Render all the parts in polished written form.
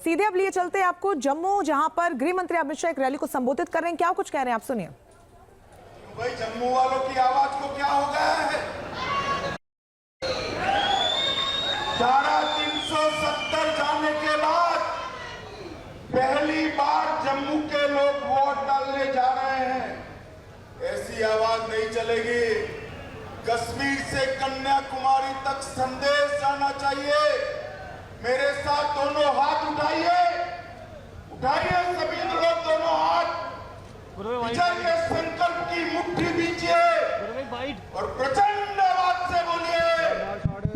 सीधे अब लिए चलते हैं आपको जम्मू, जहां पर गृह मंत्री अमित शाह एक रैली को संबोधित कर रहे हैं। क्या कुछ कह रहे हैं आप सुनिए। भाई जम्मू वालों की आवाज को क्या हो गया है? धारा 370 जाने के बाद पहली बार जम्मू के लोग वोट डालने जा रहे हैं। ऐसी आवाज नहीं चलेगी। कश्मीर से कन्याकुमारी तक संदेश जाना चाहिए। मेरे साथ दोनों हाथ उठाइए, उठाइए सभी लोग दोनों हाथ, विजय के संकल्प की मुट्ठी दीजिए और प्रचंड आवाज से बोलिए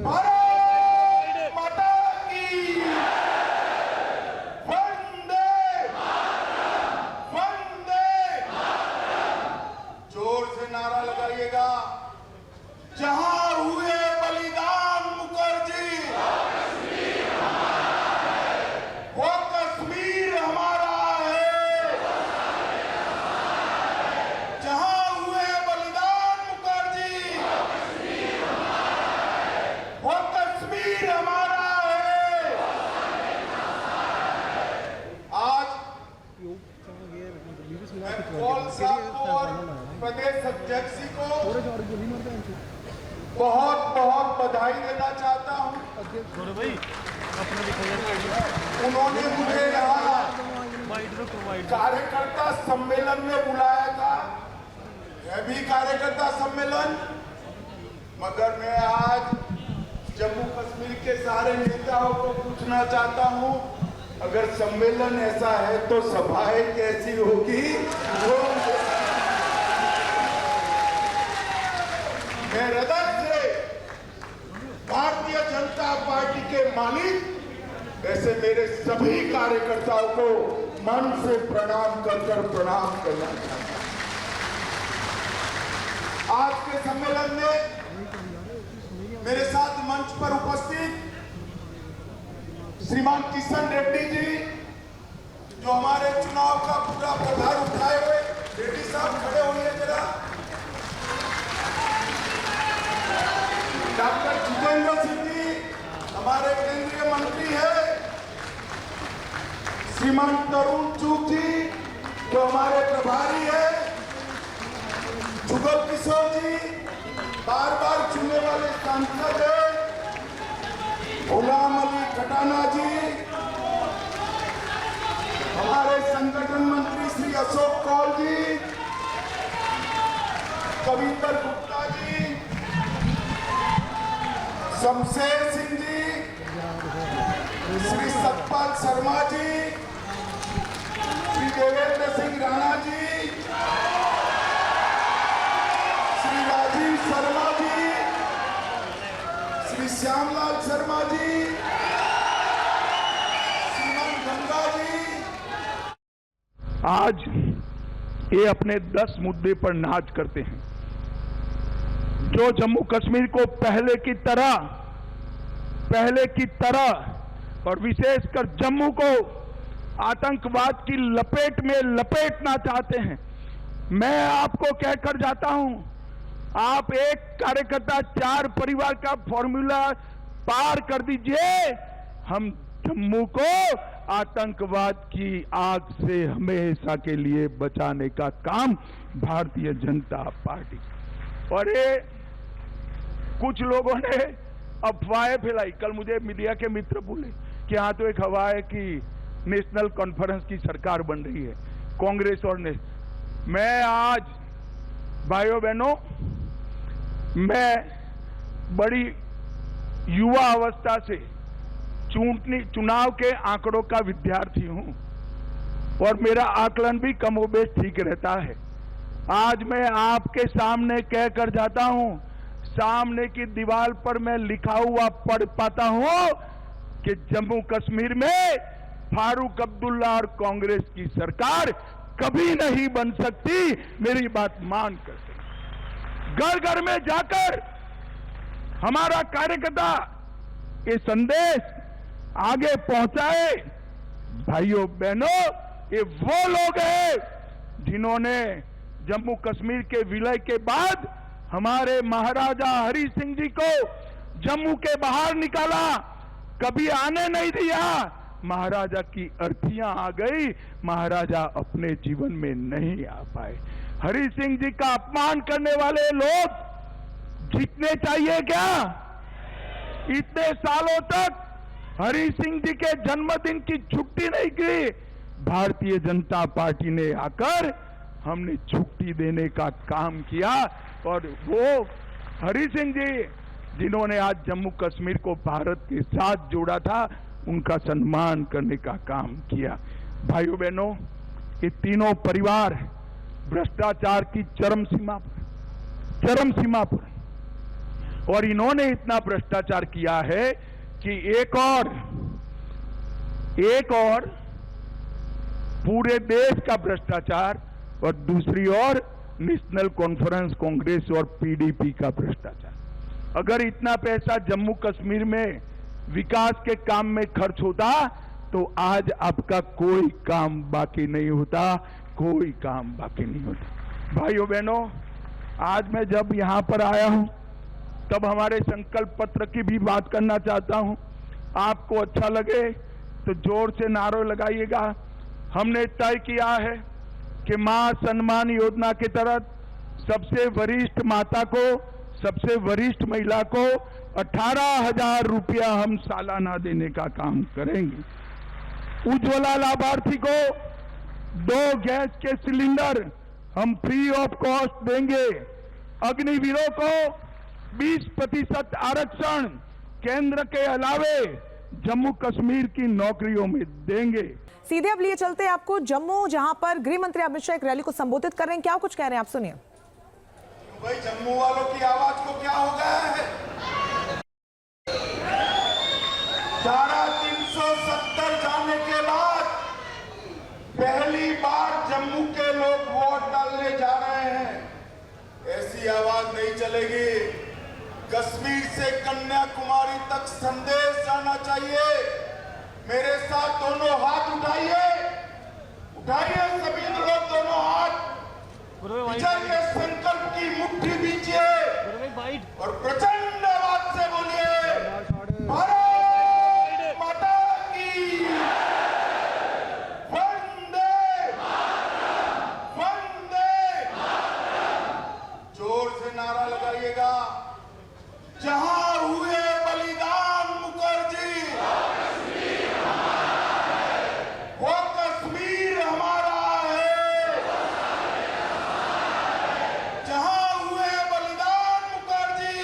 भारत माता की वंदे वंदे। जोर से नारा लगाइएगा। जहां हुए बलिदान मुखर्जी, वो कश्मीर हमारा है। जहां हुए बलिदान मुखर्जी, वो कश्मीर हमारा है। आज मैं कौल साहब को और प्रदेश अध्यक्ष जी को बहुत बहुत बधाई देना चाहता हूं। उन्होंने मुझे यहाँ कार्यकर्ता सम्मेलन में बुलाया था, यह भी कार्यकर्ता सम्मेलन, मगर मैं आज जम्मू कश्मीर के सारे नेताओं को पूछना चाहता हूं, अगर सम्मेलन ऐसा है तो सभाएं कैसी होगी? मैं हृदय से भारतीय जनता पार्टी के मालिक ऐसे मेरे सभी कार्यकर्ताओं को मन से प्रणाम प्रणाम करना चाहता हूं। आज के सम्मेलन में मेरे साथ मंच पर उपस्थित श्रीमान किशन रेड्डी जी, जो हमारे चुनाव का पूरा प्रभार उठाए हुए, रेड्डी साहब खड़े होइए जरा। डॉक्टर जितेंद्र सिंह जी हमारे केंद्रीय मंत्री है। श्रीमान तरुण चूक जी जो हमारे प्रभारी है। जुगल किशोर जी बार बार चुनने वाले सांसद है। गुलाम अली खटाना जी, हमारे संगठन मंत्री श्री अशोक कौल जी, कविंदर गुप्ता जी, शमशेर सिंह जी, श्री सतपाल शर्मा जी, श्री देवेंद्र सिंह राणा जी, श्री राजीव शर्मा जी, श्री श्यामलाल शर्मा जी, श्रीमान गंगा जी। आज ये अपने 10 मुद्दे पर नाज करते हैं, जो जम्मू कश्मीर को पहले की तरह और विशेषकर जम्मू को आतंकवाद की लपेट में लपेटना चाहते हैं। मैं आपको कहकर जाता हूं, आप एक कार्यकर्ता 4 परिवार का फॉर्मूला पार कर दीजिए, हम जम्मू को आतंकवाद की आग से हमेशा के लिए बचाने का काम भारतीय जनता पार्टी। और ये कुछ लोगों ने अफवाहें फैलाई। कल मुझे मीडिया के मित्र बोले कि हाँ तो एक हवा है कि नेशनल कॉन्फ्रेंस की सरकार बन रही है, कांग्रेस और मैं आज भाइयों बहनों, मैं बड़ी युवा अवस्था से चुनाव के आंकड़ों का विद्यार्थी हूं और मेरा आकलन भी कमोबेश ठीक रहता है। आज मैं आपके सामने कहकर जाता हूं, सामने की दीवार पर मैं लिखा हुआ पढ़ पाता हूं कि जम्मू कश्मीर में फारूक अब्दुल्ला और कांग्रेस की सरकार कभी नहीं बन सकती। मेरी बात मान कर घर घर में जाकर हमारा कार्यकर्ता ये संदेश आगे पहुंचाए। भाइयों बहनों, ये वो लोग हैं जिन्होंने जम्मू कश्मीर के विलय के बाद हमारे महाराजा हरि सिंह जी को जम्मू के बाहर निकाला, कभी आने नहीं दिया, महाराजा की अर्थियां आ गई, महाराजा अपने जीवन में नहीं आ पाए। हरि सिंह जी का अपमान करने वाले लोग जीतने चाहिए क्या? इतने सालों तक हरि सिंह जी के जन्मदिन की छुट्टी नहीं की। भारतीय जनता पार्टी ने आकर हमने छुट्टी देने का काम किया और वो हरि सिंह जी जिन्होंने आज जम्मू कश्मीर को भारत के साथ जोड़ा था, उनका सम्मान करने का काम किया। भाइयों बहनों, ये तीनों परिवार भ्रष्टाचार की चरम सीमा पर, और इन्होंने इतना भ्रष्टाचार किया है कि एक और पूरे देश का भ्रष्टाचार और दूसरी ओर नेशनल कॉन्फ्रेंस कांग्रेस और पीडीपी का भ्रष्टाचार। अगर इतना पैसा जम्मू कश्मीर में विकास के काम में खर्च होता तो आज आपका कोई काम बाकी नहीं होता, कोई काम बाकी नहीं होता। भाइयों बहनों, आज मैं जब यहां पर आया हूं तब हमारे संकल्प पत्र की भी बात करना चाहता हूं। आपको अच्छा लगे तो जोर से नारे लगाइएगा। हमने तय किया है कि मां सम्मान योजना के तहत सबसे वरिष्ठ माता को, सबसे वरिष्ठ महिला को 18,000 रुपया हम सालाना देने का काम करेंगे। उज्ज्वला लाभार्थी को 2 गैस के सिलेंडर हम फ्री ऑफ कॉस्ट देंगे। अग्निवीरों को 20% आरक्षण केंद्र के अलावे जम्मू कश्मीर की नौकरियों में देंगे। सीधे अब लिए चलते हैं आपको जम्मू, जहां पर गृह मंत्री अमित शाह एक रैली को संबोधित कर रहे हैं। क्या कुछ कह रहे हैं आप सुनिए। भाई, जम्मू वालों की आवाज को क्या हो गया है? धारा 370 जाने के बाद पहली बार जम्मू के लोग वोट डालने जा रहे हैं। ऐसी आवाज नहीं चलेगी। कश्मीर से कन्याकुमारी तक संदेश जाना चाहिए। मेरे साथ दोनों हाथ उठाइए, उठाइए सभी लोग दोनों हाथ, विजय के संकल्प की मुट्ठी बीजिए और प्रचंड आवाज से बोलिए, भारत माता की वंदे वंदे। जोर से नारा लगाइएगा। जहां हुए बलिदान मुखर्जी, वो कश्मीर हमारा है। जहां हुए बलिदान मुखर्जी,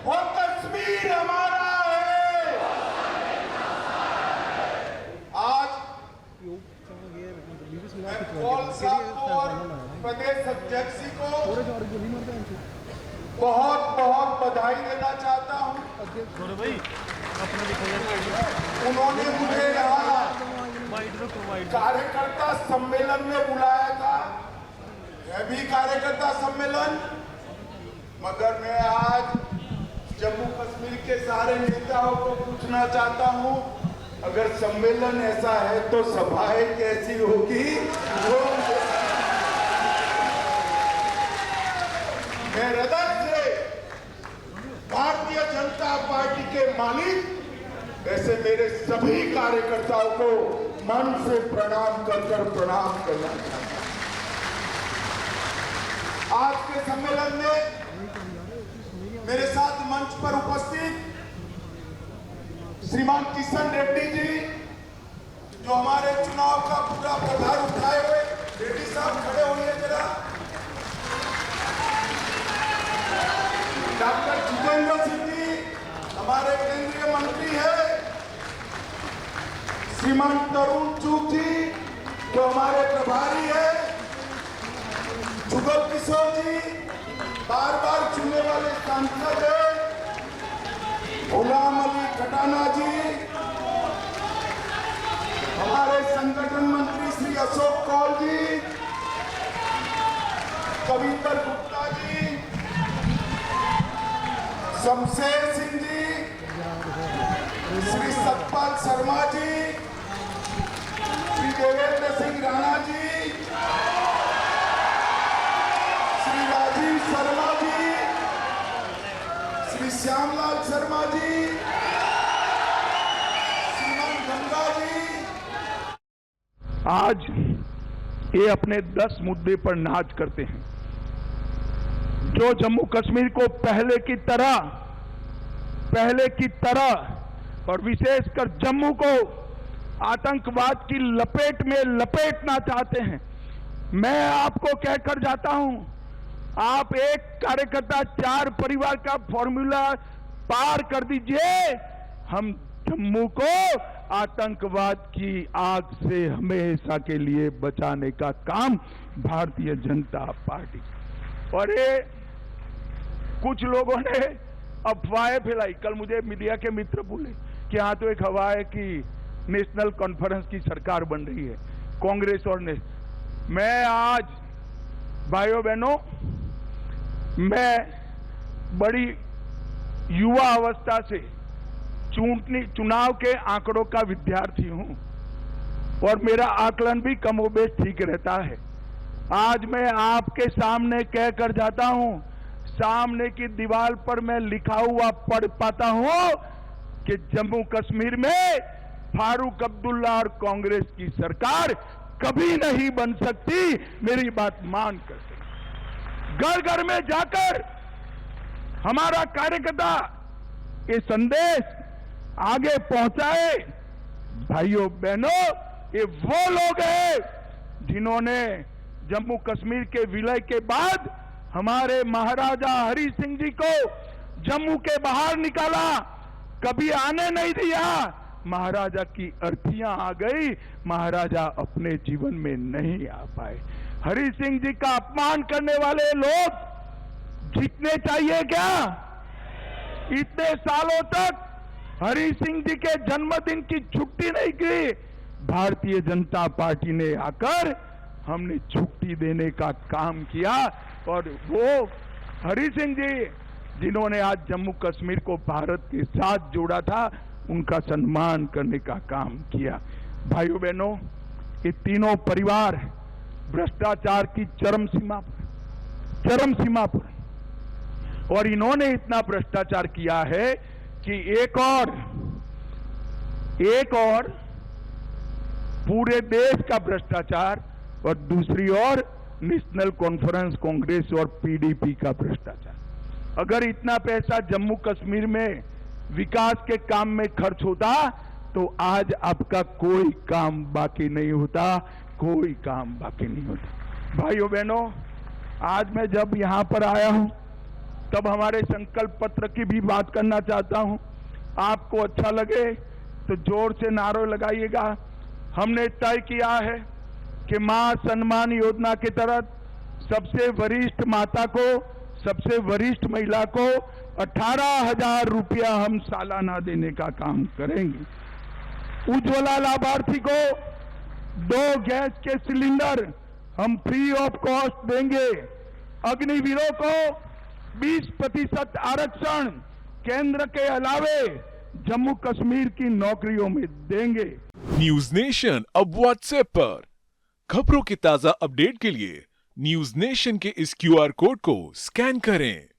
वो कश्मीर हमारा है। आज मैं कौल साहब को और प्रदेश अध्यक्ष जी को बहुत बहुत बधाई देना चाहता हूं। उन्होंने मुझे यहाँ कार्यकर्ता सम्मेलन में बुलाया था, यह भी कार्यकर्ता सम्मेलन, मगर मैं आज जम्मू कश्मीर के सारे नेताओं को पूछना चाहता हूं, अगर सम्मेलन ऐसा है तो सभाएं कैसी होगी? मैं हृदय से भारतीय जनता पार्टी के मालिक ऐसे मेरे सभी कार्यकर्ताओं को मन से प्रणाम करना चाहता हूं। आज के सम्मेलन में मेरे साथ मंच पर उपस्थित श्रीमान किशन रेड्डी जी, जो हमारे चुनाव का पूरा प्रभार उठाए हुए, रेड्डी साहब खड़े होइए जरा। डॉक्टर जितेंद्र सिंह जी हमारे केंद्रीय मंत्री है। श्रीमान तरुण चूक जी जो हमारे प्रभारी है। जुगल किशोर जी बार बार चुनने वाले सांसद है। गुलाम अली खटाना जी, हमारे संगठन मंत्री श्री अशोक कौल जी, कविंदर गुप्ता जी, शमशेर सिंह जी, श्री सतपाल शर्मा जी, श्री देवेंद्र सिंह राणा जी, श्री राजीव शर्मा जी, श्री श्यामलाल शर्मा जी, आज ये अपने 10 मुद्दे पर नाच करते हैं, जो जम्मू कश्मीर को पहले की तरह और विशेषकर जम्मू को आतंकवाद की लपेट में लपेटना चाहते हैं। मैं आपको कहकर जाता हूं, आप एक कार्यकर्ता 4 परिवार का फॉर्मूला पार कर दीजिए, हम जम्मू को आतंकवाद की आग से हमेशा के लिए बचाने का काम भारतीय जनता पार्टी। और ये कुछ लोगों ने अफवाहें फैलाई। कल मुझे मीडिया के मित्र बोले कि हाँ, तो एक हवा है कि नेशनल कॉन्फ्रेंस की सरकार बन रही है, कांग्रेस और मैं आज भाइयों बहनों, मैं बड़ी युवा अवस्था से चुनाव के आंकड़ों का विद्यार्थी हूं और मेरा आकलन भी कमोबेश ठीक रहता है। आज मैं आपके सामने कहकर जाता हूं, सामने की दीवार पर मैं लिखा हुआ पढ़ पाता हूं कि जम्मू कश्मीर में फारूक अब्दुल्ला और कांग्रेस की सरकार कभी नहीं बन सकती। मेरी बात मान कर घर घर में जाकर हमारा कार्यकर्ता ये संदेश आगे पहुंचाए। भाइयों बहनों, ये वो लोग हैं जिन्होंने जम्मू कश्मीर के विलय के बाद हमारे महाराजा हरि सिंह जी को जम्मू के बाहर निकाला, कभी आने नहीं दिया। महाराजा की अर्थियां आ गई, महाराजा अपने जीवन में नहीं आ पाए। हरि सिंह जी का अपमान करने वाले लोग जीतने चाहिए क्या? इतने सालों तक हरि सिंह जी के जन्मदिन की छुट्टी नहीं की। भारतीय जनता पार्टी ने आकर हमने छुट्टी देने का काम किया और वो हरि सिंह जी जिन्होंने आज जम्मू कश्मीर को भारत के साथ जोड़ा था, उनका सम्मान करने का काम किया। भाइयों बहनों, ये तीनों परिवार भ्रष्टाचार की चरम सीमा पर और इन्होंने इतना भ्रष्टाचार किया है कि एक और पूरे देश का भ्रष्टाचार और दूसरी ओर नेशनल कॉन्फ्रेंस कांग्रेस और पीडीपी का भ्रष्टाचार। अगर इतना पैसा जम्मू कश्मीर में विकास के काम में खर्च होता तो आज आपका कोई काम बाकी नहीं होता, कोई काम बाकी नहीं होता। भाइयों बहनों, आज मैं जब यहां पर आया हूं तब हमारे संकल्प पत्र की भी बात करना चाहता हूं। आपको अच्छा लगे तो जोर से नारे लगाइएगा। हमने तय किया है कि मां सम्मान योजना के तहत सबसे वरिष्ठ माता को, सबसे वरिष्ठ महिला को 18,000 रुपया हम सालाना देने का काम करेंगे। उज्ज्वला लाभार्थी को 2 गैस के सिलेंडर हम फ्री ऑफ कॉस्ट देंगे। अग्निवीरों को 20% आरक्षण केंद्र के अलावे जम्मू कश्मीर की नौकरियों में देंगे। न्यूज नेशन अब व्हाट्सएप पर खबरों के ताजा अपडेट के लिए न्यूज नेशन के इस QR कोड को स्कैन करें।